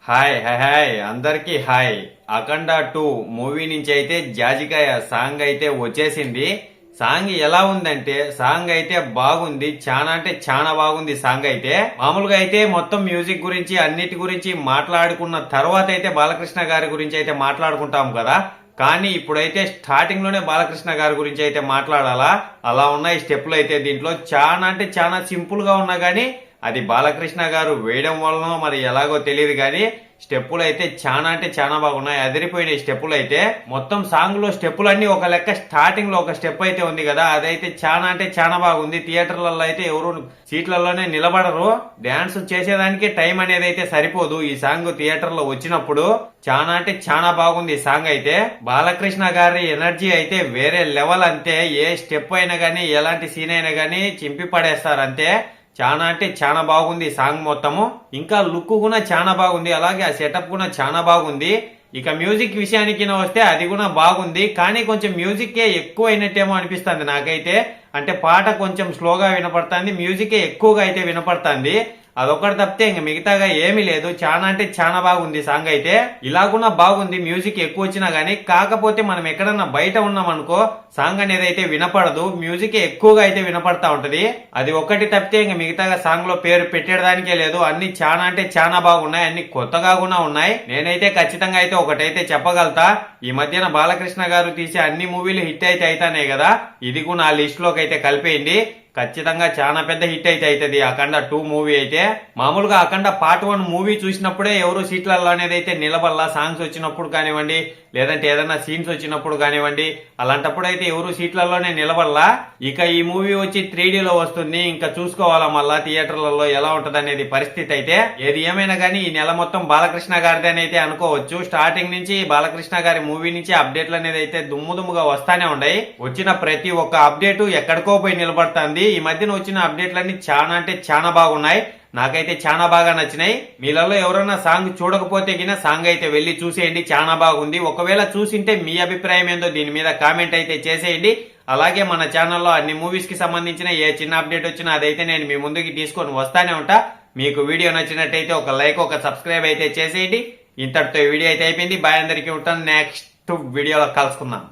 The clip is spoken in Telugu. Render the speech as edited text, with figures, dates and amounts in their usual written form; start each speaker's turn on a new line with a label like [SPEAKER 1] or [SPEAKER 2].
[SPEAKER 1] హాయ్ హాయ్ హాయ్ అందరికి హాయ్. అఖండ 2 మూవీ నుంచి అయితే జాజికాయ సాంగ్ అయితే వచ్చేసింది. సాంగ్ ఎలా ఉందంటే సాంగ్ అయితే బాగుంది, చాలా అంటే చాలా బాగుంది. సాంగ్ అయితే మామూలుగా అయితే మొత్తం మ్యూజిక్ గురించి అన్నిటి గురించి మాట్లాడుకున్న తర్వాత అయితే బాలకృష్ణ గారి గురించి అయితే మాట్లాడుకుంటాం కదా. కానీ ఇప్పుడైతే స్టార్టింగ్ లోనే బాలకృష్ణ గారి గురించి అయితే మాట్లాడాలా. అలా ఉన్నాయి స్టెప్లు అయితే దీంట్లో చాలా అంటే చాలా సింపుల్ గా ఉన్నా గానీ అది బాలకృష్ణ గారు వేయడం వలన మరి ఎలాగో తెలియదు కానీ స్టెప్పులు అయితే చాలా అంటే చాలా బాగున్నాయి. అదిరిపోయినాయి స్టెప్పులు అయితే. మొత్తం సాంగ్ లో స్టెప్పులు అన్ని ఒక లెక్క. స్టార్టింగ్ లో ఒక స్టెప్ అయితే ఉంది కదా, అదైతే చాలా అంటే చాలా బాగుంది. థియేటర్లలో అయితే ఎవరు సీట్లలోనే నిలబడరు. డాన్స్ చేసేదానికి టైం అనేది అయితే సరిపోదు. ఈ సాంగ్ థియేటర్ లో వచ్చినప్పుడు చాలా అంటే చాలా బాగుంది ఈ సాంగ్ అయితే. బాలకృష్ణ గారి ఎనర్జీ అయితే వేరే లెవెల్. అంతే ఏ స్టెప్ అయినా గానీ ఎలాంటి సీన్ అయినా గానీ చింపి పడేస్తారు అంతే. చాలా అంటే చాలా బాగుంది సాంగ్ మొత్తము. ఇంకా లుక్ కూడా చాలా బాగుంది, అలాగే ఆ సెటప్ కూడా చాలా బాగుంది. ఇక మ్యూజిక్ విషయానికి వస్తే అది కూడా బాగుంది, కానీ కొంచెం మ్యూజిక్ ఎక్కువ అయినట్టేమో అనిపిస్తుంది నాకైతే. అంటే పాట కొంచెం స్లోగా వినపడుతుంది, మ్యూజిక్ ఎక్కువగా అయితే వినపడుతుంది. అదొకటి తప్పితే ఇంక మిగతాగా ఏమీ లేదు. చాలా అంటే చాలా బాగుంది సాంగ్ అయితే. ఇలా కూడా బాగుంది మ్యూజిక్ ఎక్కువ వచ్చినా గానీ. కాకపోతే మనం ఎక్కడన్నా బయట ఉన్నాం అనుకో సాంగ్ అనేది అయితే వినపడదు, మ్యూజిక్ ఎక్కువగా అయితే వినపడతా ఉంటది. అది ఒకటి తప్పితే ఇంక మిగతాగా సాంగ్ లో పేరు పెట్టేదానికే లేదు. అన్ని చాలా అంటే చాలా బాగున్నాయి, అన్ని కొత్తగా కూడా ఉన్నాయి. నేనైతే ఖచ్చితంగా అయితే ఒకటైతే చెప్పగలుగుతా, ఈ మధ్యన బాలకృష్ణ గారు తీసే అన్ని మూవీలు హిట్ అయితే అవుతానే కదా, ఇది కూడా ఆ లిస్ట్ లోకి అయితే కలిపేయండి. ఖచ్చితంగా చాలా పెద్ద హిట్ అయితే అవుతుంది అఖండ 2 మూవీ అయితే. మామూలుగా అఖండ పార్ట్ 1 మూవీ చూసినప్పుడే ఎవరు సీట్లలో అనేది అయితే నిలబడలా. సాంగ్స్ వచ్చినప్పుడు కానివ్వండి, లేదంటే ఏదైనా సీన్స్ వచ్చినప్పుడు కానివ్వండి, అలాంటప్పుడు అయితే ఎవరు సీట్లలోనే నిలబడలా. ఇక ఈ మూవీ వచ్చి 3D లో వస్తుంది, ఇంకా చూసుకోవాలా మళ్ళా థియేటర్లలో ఎలా ఉంటది అనేది పరిస్థితి అయితే. ఏది ఏమైనా గానీ ఈ నెల మొత్తం బాలకృష్ణ గారిది అని అయితే అనుకోవచ్చు. స్టార్టింగ్ నుంచి బాలకృష్ణ గారి మూవీ నుంచి అప్డేట్లు అనేది అయితే దుమ్ముగా వస్తానే ఉన్నాయి. వచ్చిన ప్రతి ఒక్క అప్డేట్ ఎక్కడికో పోయి నిలబడుతుంది. ఈ మధ్యన వచ్చిన అప్డేట్లన్నీ చాలా అంటే చాలా బాగున్నాయి, నాకైతే చాలా బాగా నచ్చినాయి. మీలలో ఎవరైనా సాంగ్ చూడకపోతే గిన సాంగ్ అయితే వెళ్లి చూసేయండి, చాలా బాగుంది. ఒకవేళ చూసింటే మీ అభిప్రాయం ఏందో దీని మీద కామెంట్ అయితే చేసేయండి. అలాగే మన ఛానల్లో అన్ని మూవీస్ కి సంబంధించిన ఏ చిన్న అప్డేట్ వచ్చినా అదైతే నేను మీ ముందుకి తీసుకొని వస్తానే ఉంటా. మీకు వీడియో నచ్చినట్టయితే ఒక లైక్, ఒక సబ్స్క్రైబ్ అయితే చేసేయండి. ఇంతటితో వీడియో అయితే అయిపోయింది. బాయ్, అందరికీ ఉంటాను. నెక్స్ట్ వీడియోలో కలుసుకుందాం.